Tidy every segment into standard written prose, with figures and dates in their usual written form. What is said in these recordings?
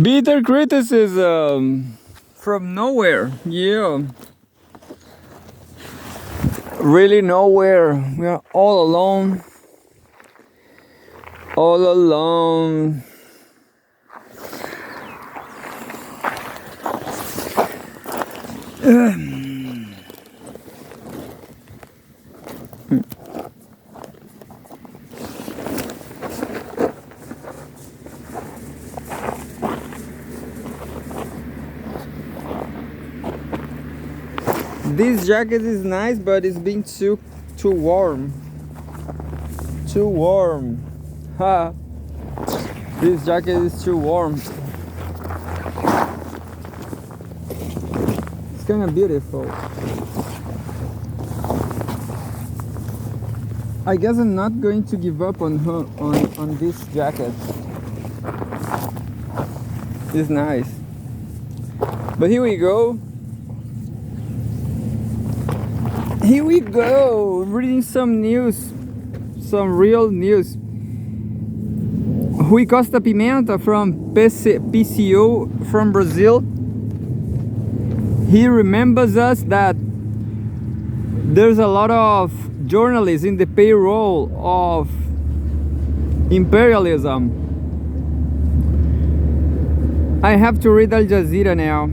Bitter criticism from nowhere. Yeah. Really nowhere. We are all alone. All alone. This jacket is nice, but it's been too warm. Too warm. Ha. This jacket is too warm. It's kind of beautiful. I guess I'm not going to give up on this jacket. It's nice. But here we go. Here we go, reading some news, some real news. Rui Costa Pimenta from PCO from Brazil. He remembers us that there's a lot of journalists in the payroll of imperialism. I have to read Al Jazeera now.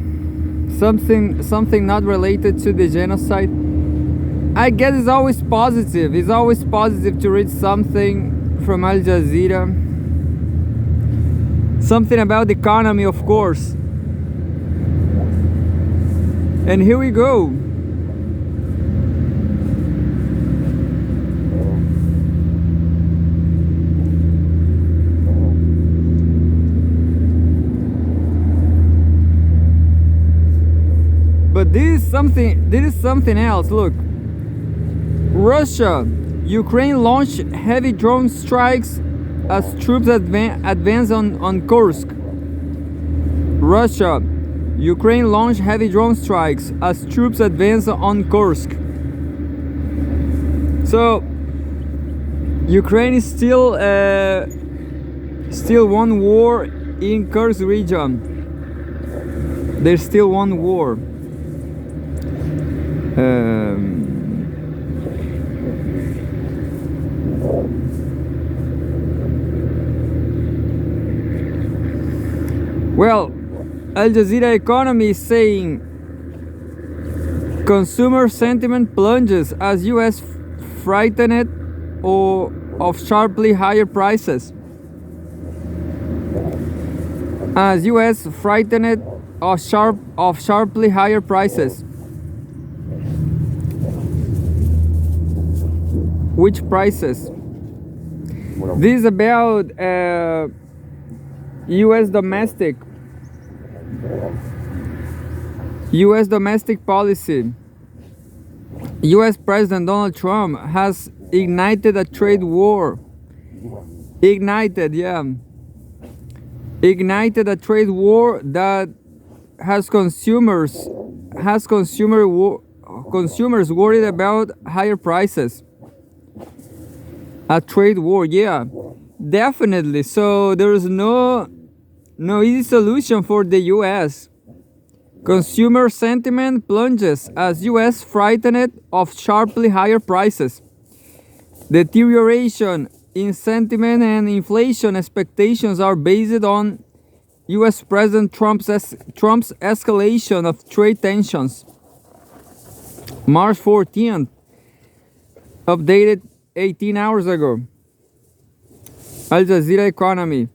Something not related to the genocide. I guess it's always positive. It's always positive to read something from Al Jazeera. Something about the economy, of course. And here we go. But this is something else. Look. Russia, Ukraine launched heavy drone strikes as troops advance on Kursk. Russia, Ukraine launched heavy drone strikes as troops advance on Kursk. So, Ukraine is still won war in Kursk region. There's still one war. Well, Al Jazeera economy is saying consumer sentiment plunges as U.S. frightened of sharply higher prices. As U.S. frightened of sharply higher prices. Which prices? This is about U.S. domestic policy. U.S. President Donald Trump has ignited a trade war. Ignited a trade war that has consumers worried about higher prices. A trade war, yeah, definitely. So there is no easy solution for the U.S. Consumer sentiment plunges as U.S. frightened of sharply higher prices. Deterioration in sentiment and inflation expectations are based on U.S. President Trump's escalation of trade tensions. March 14th, updated 18 hours ago. Al Jazeera economy.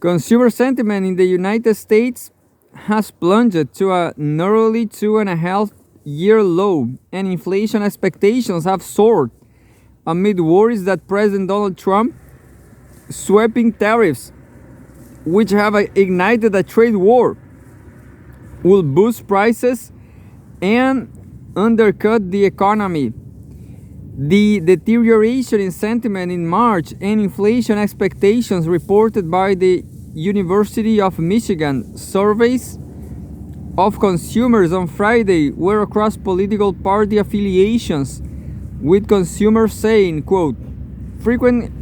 Consumer sentiment in the United States has plunged to a nearly 2.5-year low, and inflation expectations have soared amid worries that President Donald Trump sweeping tariffs, which have ignited a trade war, will boost prices and undercut the economy. The deterioration in sentiment in March and inflation expectations reported by the University of Michigan surveys of consumers on Friday were across political party affiliations, with consumers saying, quote, frequent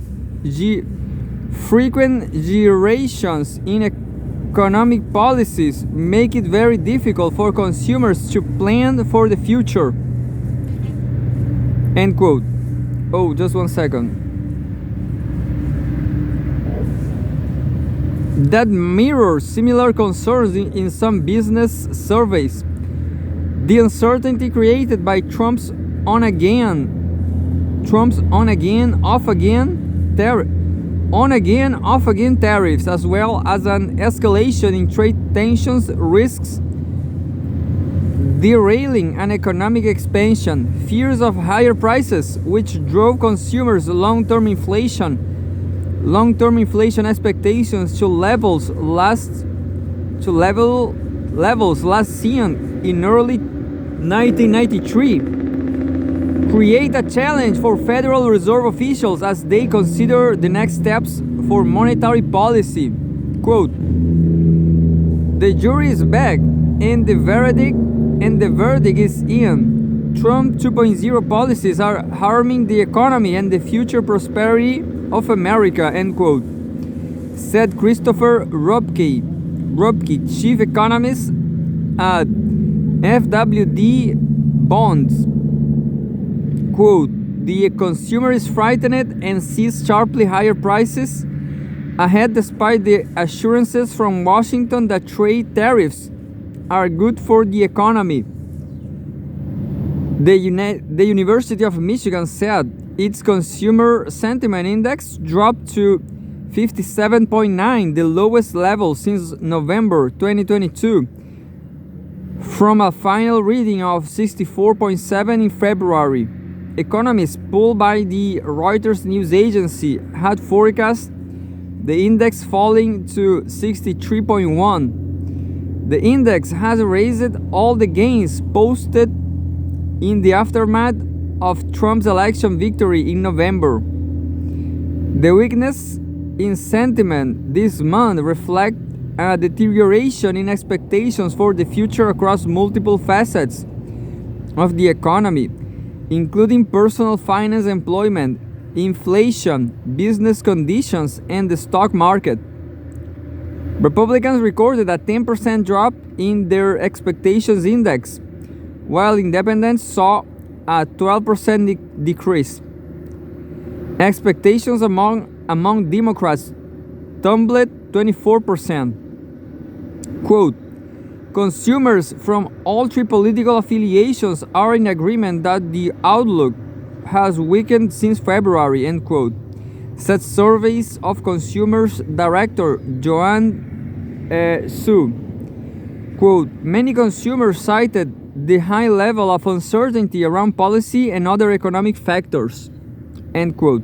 gyrations in economic policies make it very difficult for consumers to plan for the future. End quote. Oh, just one second. That mirrors similar concerns in some business surveys. The uncertainty created by Trump's on-again, off-again tariffs, as well as an escalation in trade tensions, risks derailing an economic expansion. Fears of higher prices, which drove consumers' long-term inflation expectations to levels last seen in early 1993, create a challenge for Federal Reserve officials as they consider the next steps for monetary policy. Quote, "The jury is back and the verdict is in. Trump 2.0 policies are harming the economy and the future prosperity of America," end quote, said Christopher Robke, chief economist at FWD Bonds. Quote, "The consumer is frightened and sees sharply higher prices ahead despite the assurances from Washington that trade tariffs are good for the economy." The University of Michigan said its consumer sentiment index dropped to 57.9, the lowest level since November 2022, from a final reading of 64.7 in February. Economists pulled by the Reuters news agency had forecast the index falling to 63.1. The index has erased all the gains posted in the aftermath of Trump's election victory in November. The weakness in sentiment this month reflects a deterioration in expectations for the future across multiple facets of the economy, including personal finance, employment, inflation, business conditions, and the stock market. Republicans recorded a 10% drop in their expectations index, while independents saw a 12% decrease. Expectations among Democrats tumbled 24%. Quote, "Consumers from all three political affiliations are in agreement that the outlook has weakened since February," end quote, said Surveys of Consumers Director Joanne Su. Quote, "Many consumers cited the high level of uncertainty around policy and other economic factors," end quote.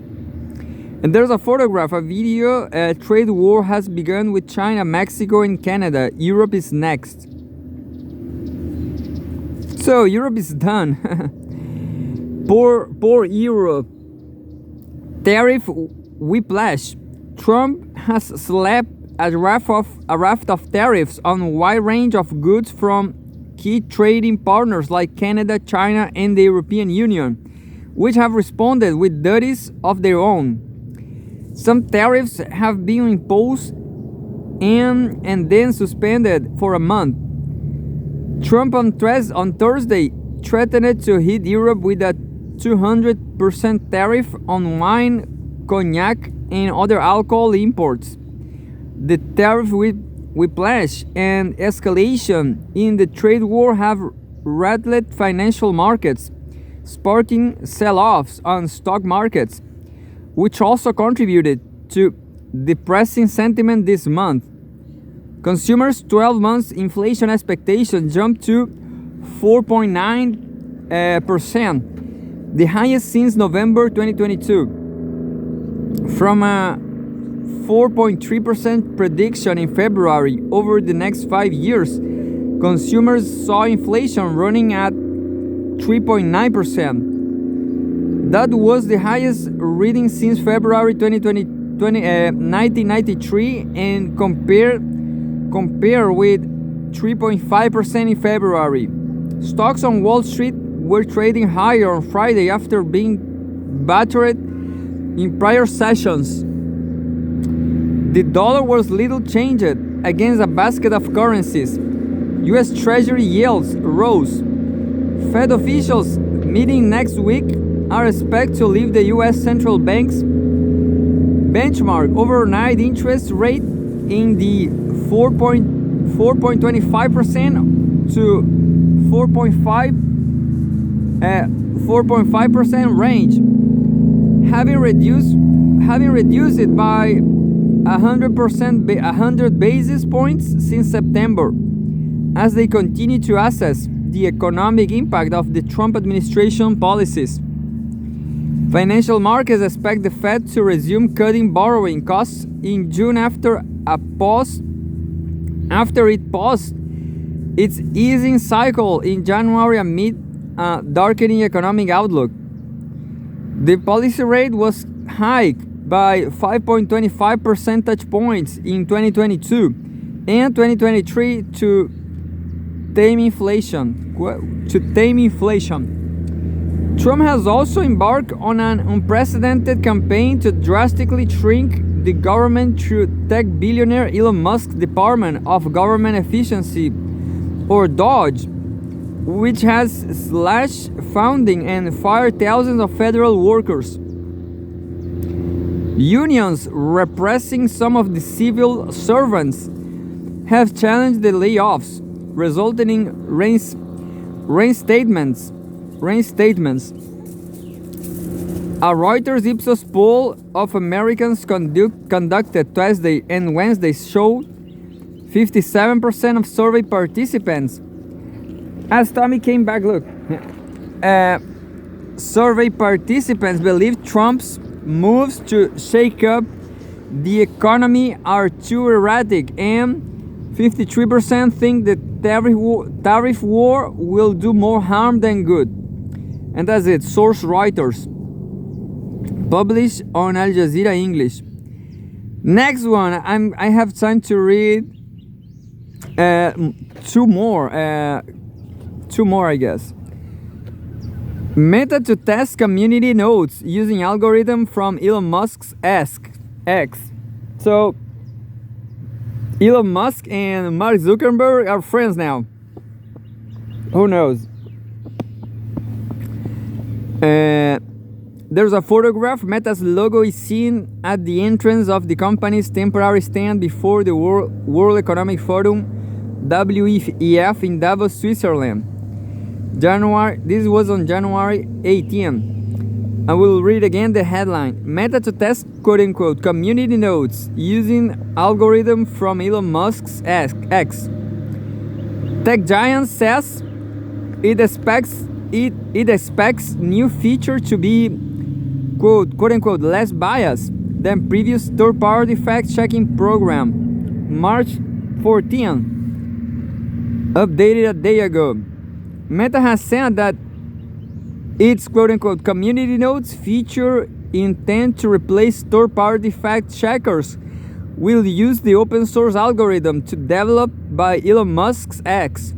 And there's a photograph, a video. A trade war has begun with China, Mexico, and Canada. Europe is next. So Europe is done. Poor Europe. Tariff whiplash. Trump has slapped a raft of tariffs on a wide range of goods from key trading partners like Canada, China, and the European Union, which have responded with duties of their own. Some tariffs have been imposed and then suspended for a month. Trump on Thursday threatened to hit Europe with a 200% tariff on wine, cognac, and other alcohol imports. The tariff whiplash and escalation in the trade war have rattled financial markets, sparking sell-offs on stock markets, which also contributed to depressing sentiment this month. Consumers' 12 months inflation expectation jumped to 4.9%, the highest since November 2022, from a 4.3% prediction in February. Over the next 5 years, consumers saw inflation running at 3.9%. That was the highest reading since February 1993, and compare with 3.5% in February. Stocks on Wall Street were trading higher on Friday after being battered in prior sessions. The dollar was little changed against a basket of currencies. U.S. Treasury yields rose. Fed officials meeting next week are expected to leave the U.S. Central Bank's benchmark overnight interest rate in the 4.25% to 4.5% range, having reduced it by 100 basis points since September, as they continue to assess the economic impact of the Trump administration policies. Financial markets expect the Fed to resume cutting borrowing costs in June after it paused its easing cycle in January amid a darkening economic outlook. The policy rate was hiked by 5.25 percentage points in 2022 and 2023 to tame inflation. Trump has also embarked on an unprecedented campaign to drastically shrink the government through tech billionaire Elon Musk's Department of Government Efficiency, or DOGE, which has slashed funding and fired thousands of federal workers. Unions repressing some of the civil servants have challenged the layoffs, resulting in reinstatements. A Reuters Ipsos poll of Americans conducted Tuesday and Wednesday showed 57% of survey participants. As Tommy came back, look. Survey participants believe Trump's moves to shake up the economy are too erratic, and 53% think the tariff war will do more harm than good. And that's it. Source Reuters. Published on Al Jazeera English. Next one, I have time to read two more, I guess. Meta to test community nodes using algorithm from Elon Musk's X. So Elon Musk and Mark Zuckerberg are friends now. Who knows? There's a photograph. Meta's logo is seen at the entrance of the company's temporary stand before the World Economic Forum, WEF, in Davos, Switzerland. This was on January 18. I will read again the headline. Meta to test quote-unquote community nodes using algorithm from Elon Musk's X. Tech giant says it expects new feature to be quote-unquote less biased than previous third-party fact-checking program. March 14, updated a day ago. Meta has said that its quote-unquote community nodes feature intend to replace third-party fact-checkers will use the open-source algorithm to develop by Elon Musk's X.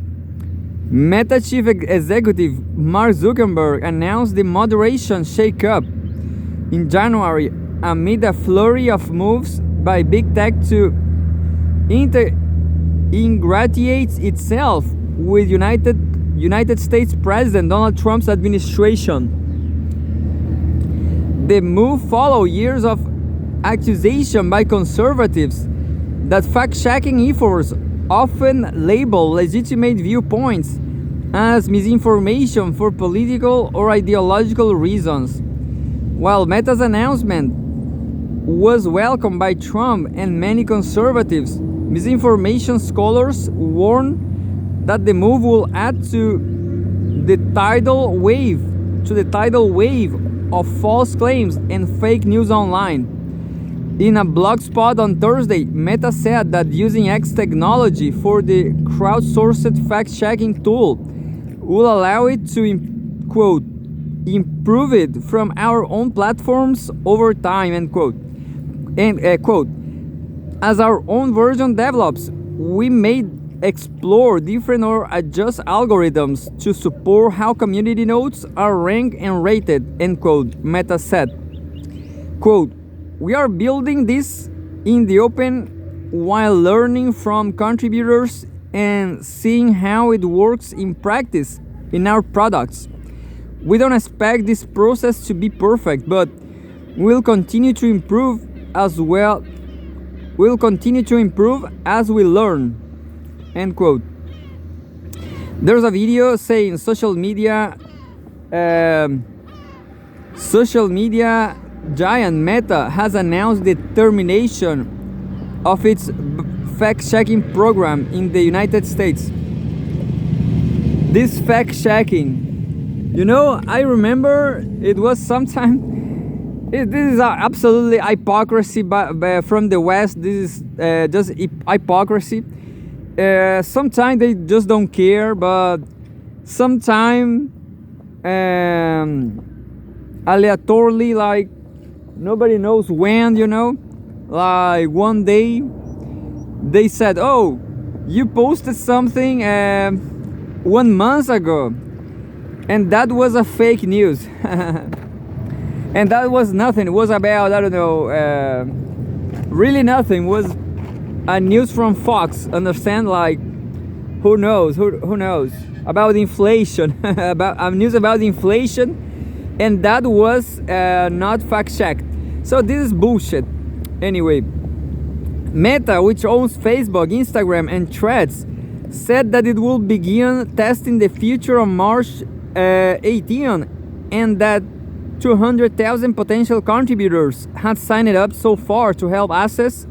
Meta chief executive Mark Zuckerberg announced the moderation shake-up in January amid a flurry of moves by big tech to ingratiate itself with United States President Donald Trump's administration. The move followed years of accusation by conservatives that fact-checking efforts often label legitimate viewpoints as misinformation for political or ideological reasons. While Meta's announcement was welcomed by Trump and many conservatives, misinformation scholars warn that the move will add to the tidal wave of false claims and fake news online. In a blog spot on Thursday, Meta said that using X technology for the crowdsourced fact-checking tool will allow it to improve it from our own platforms over time, end quote. As our own version develops, we may explore different or adjust algorithms to support how community nodes are ranked and rated, end quote, Meta said. Quote, we are building this in the open while learning from contributors and seeing how it works in practice in our products. We don't expect this process to be perfect, but we'll continue to improve as well. We'll continue to improve as we learn. End quote. There's a video saying social media giant Meta has announced the termination of its fact-checking program in the United States. This fact-checking, I remember it was sometime. This is absolutely hypocrisy from the West. This is just hypocrisy. Sometimes they just don't care, but sometimes aleatorily, like nobody knows when, like one day they said, oh, you posted something 1 month ago, and that was a fake news. And that was nothing. It was about, I don't know, really nothing. It was a news from Fox. Understand? Like, who knows about inflation. About news about inflation, and that was not fact checked. So this is bullshit. Anyway, Meta, which owns Facebook, Instagram, and Threads, said that it will begin testing the feature on March 18, and that 200,000 potential contributors had signed up so far to help assess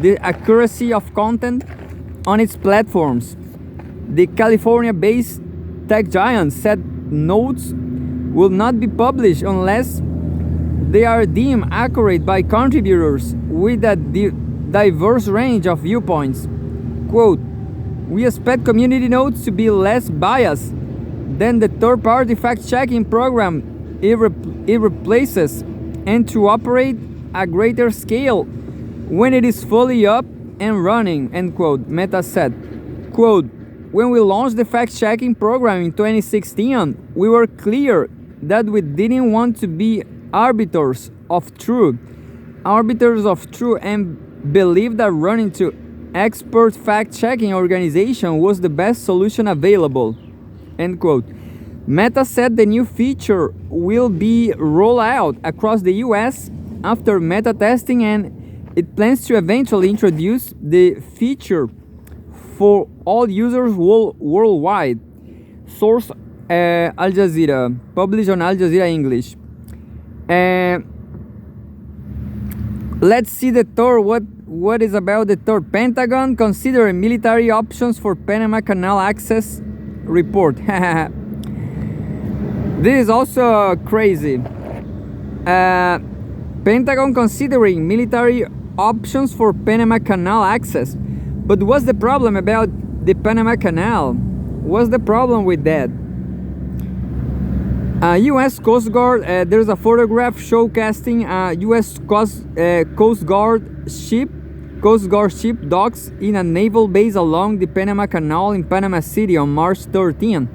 the accuracy of content on its platforms. The California-based tech giant said notes will not be published unless they are deemed accurate by contributors with a diverse range of viewpoints. Quote, we expect community notes to be less biased than the third-party fact-checking program it replaces, and to operate at greater scale when it is fully up and running, end quote, Meta said. Quote, when we launched the fact-checking program in 2016, we were clear that we didn't want to be arbiters of truth, and believed that running to expert fact-checking organization was the best solution available, end quote. Meta said the new feature will be rolled out across the US after beta testing, and it plans to eventually introduce the feature for all users worldwide. Source Al Jazeera, published on Al Jazeera English. Let's see the third. What is about the third? Pentagon considering military options for Panama Canal access report. This is also crazy. Pentagon considering military options for Panama Canal access. But what's the problem about the Panama Canal? What's the problem with that? U.S. Coast Guard, there's a photograph showcasing U.S. Coast Guard ship docks in a naval base along the Panama Canal in Panama City on March 13.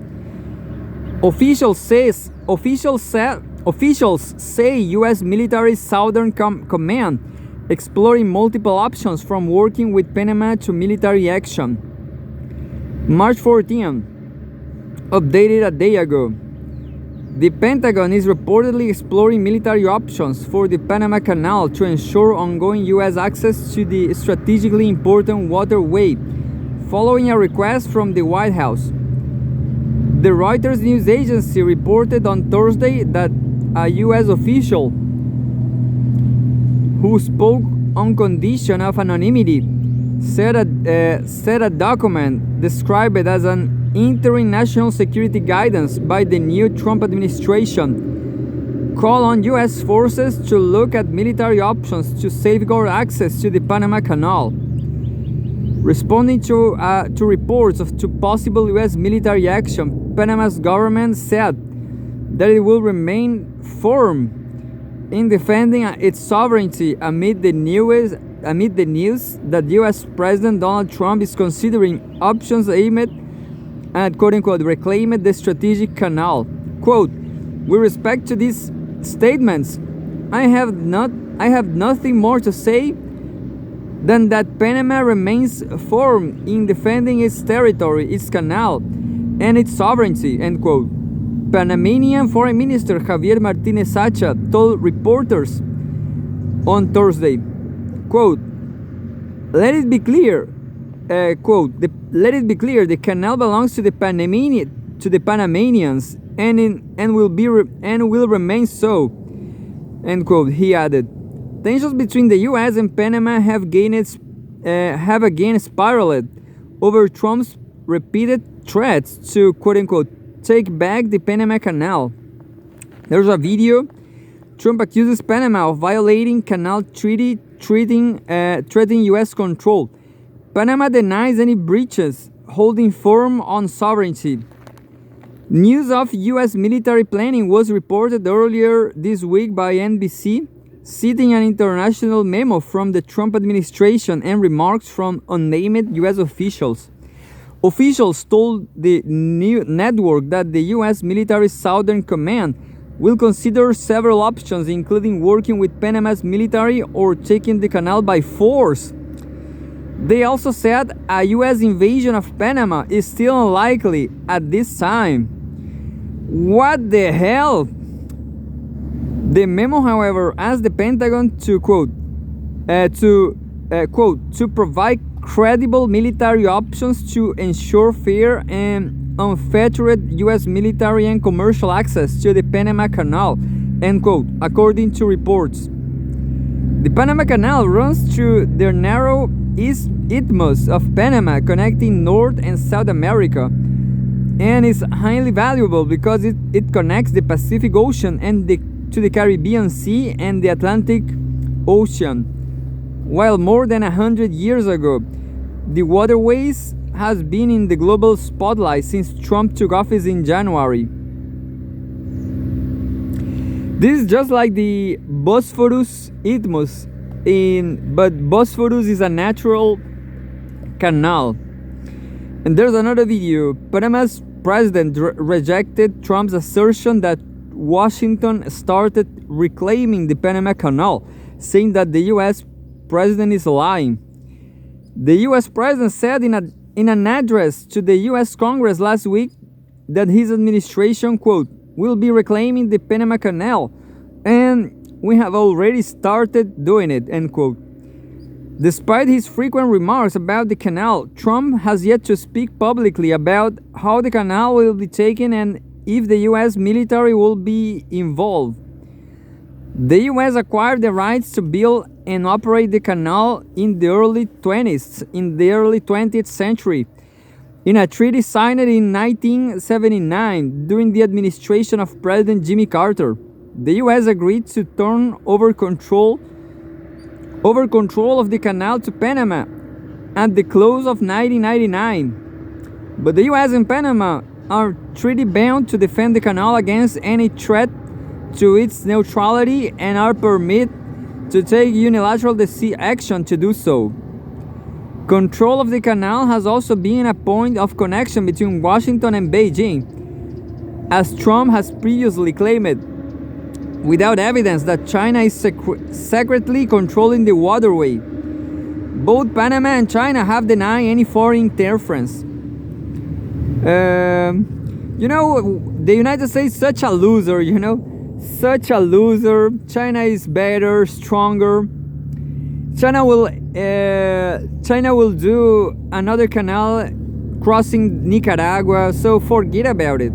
Officials say U.S. military Southern Command exploring multiple options from working with Panama to military action. March 14, updated a day ago. The Pentagon is reportedly exploring military options for the Panama Canal to ensure ongoing U.S. access to the strategically important waterway, following a request from the White House. The Reuters news agency reported on Thursday that a U.S. official who spoke on condition of anonymity said a document described it as an interim national security guidance by the new Trump administration called on U.S. forces to look at military options to safeguard access to the Panama Canal. Responding to reports of possible U.S. military action, Panama's government said that it will remain firm in defending its sovereignty amid the news that U.S. President Donald Trump is considering options aimed at, quote-unquote, reclaiming the strategic canal. Quote, with respect to these statements, I have nothing more to say than that Panama remains firm in defending its territory, its canal, and its sovereignty, end quote. Panamanian Foreign Minister Javier Martinez Sacha told reporters on Thursday, quote, let it be clear, let it be clear, the canal belongs to the Panamanians and will remain so, end quote. He added, tensions between the U.S. and Panama have again spiraled over Trump's repeated threats to, quote unquote, take back the Panama Canal. There's a video. Trump accuses Panama of violating canal treaty, threatening U.S. control. Panama denies any breaches, holding firm on sovereignty. News of U.S. military planning was reported earlier this week by NBC, citing an international memo from the Trump administration and remarks from unnamed U.S. officials. Officials told the new network that the U.S. military Southern Command will consider several options, including working with Panama's military or taking the canal by force. They also said a U.S. invasion of Panama is still unlikely at this time. What the hell? The memo, however, asked the Pentagon to, quote, to provide credible military options to ensure fair and unfettered U.S. military and commercial access to the Panama Canal, end quote, according to reports. The Panama Canal runs through the narrow isthmus of Panama, connecting North and South America, and is highly valuable because it connects the Pacific Ocean and to the Caribbean Sea and the Atlantic Ocean. While more than 100 years ago, the waterways has been in the global spotlight since Trump took office in January. This is just like the Bosphorus isthmus, but Bosphorus is a natural canal. And there's another video. Panama's president rejected Trump's assertion that Washington started reclaiming the Panama Canal, saying that the U.S. president is lying. The U.S. president said in an address to the U.S. Congress last week that his administration, quote, will be reclaiming the Panama Canal, and we have already started doing it, end quote. Despite his frequent remarks about the canal, Trump has yet to speak publicly about how the canal will be taken and if the U.S. military will be involved. The U.S. acquired the rights to build and operate the canal in the early 20th century, in a treaty signed in 1979 during the administration of President Jimmy Carter. The U.S. agreed to turn over control of the canal to Panama at the close of 1999. But the U.S. and Panama are treaty bound to defend the canal against any threat to its neutrality and are permitted to take unilateral action to do so. Control of the canal has also been a point of connection between Washington and Beijing, as Trump has previously claimed, without evidence that China is secretly controlling the waterway. Both Panama and China have denied any foreign interference. The United States is such a loser, such a loser. China is better, stronger. China will do another canal crossing Nicaragua, so forget about it.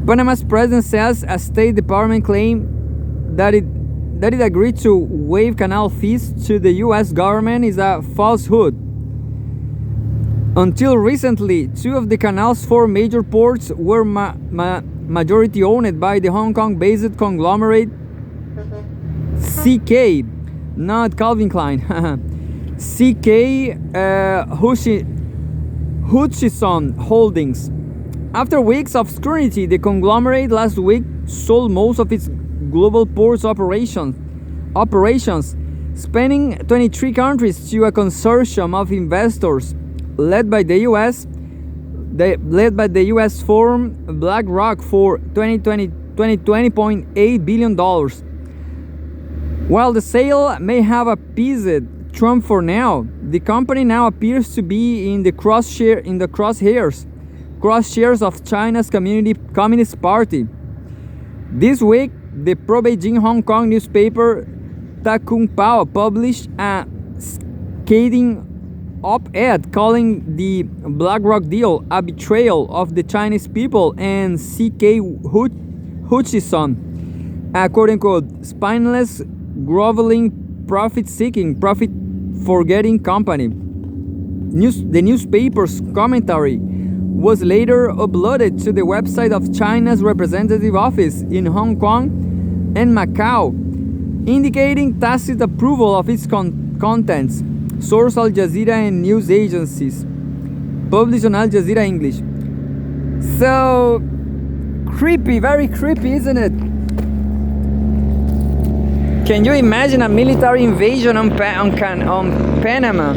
Panama's president says a State Department claim that it agreed to waive canal fees to the U.S. government is a falsehood. Until recently, two of the canal's four major ports were majority owned by the Hong Kong-based conglomerate CK, not Calvin Klein, CK Hutchison Holdings. After weeks of scrutiny, the conglomerate last week sold most of its global ports operations, spanning 23 countries, to a consortium of investors led by the U.S. firm BlackRock for $20.8 billion. While the sale may have appeased Trump for now. The company now appears to be in the crosshairs of China's Communist Party. This week, the pro-Beijing Hong Kong newspaper Ta Kung Pao published a scathing op-ed calling the BlackRock deal a betrayal of the Chinese people and C.K. Hutchison, a quote-unquote spineless, groveling, profit-seeking, profit-forgetting company. The newspaper's commentary was later uploaded to the website of China's representative office in Hong Kong and Macau, indicating tacit approval of its contents. Source Al Jazeera and news agencies. Published on Al Jazeera English. So creepy, very creepy, isn't it? Can you imagine a military invasion on Panama?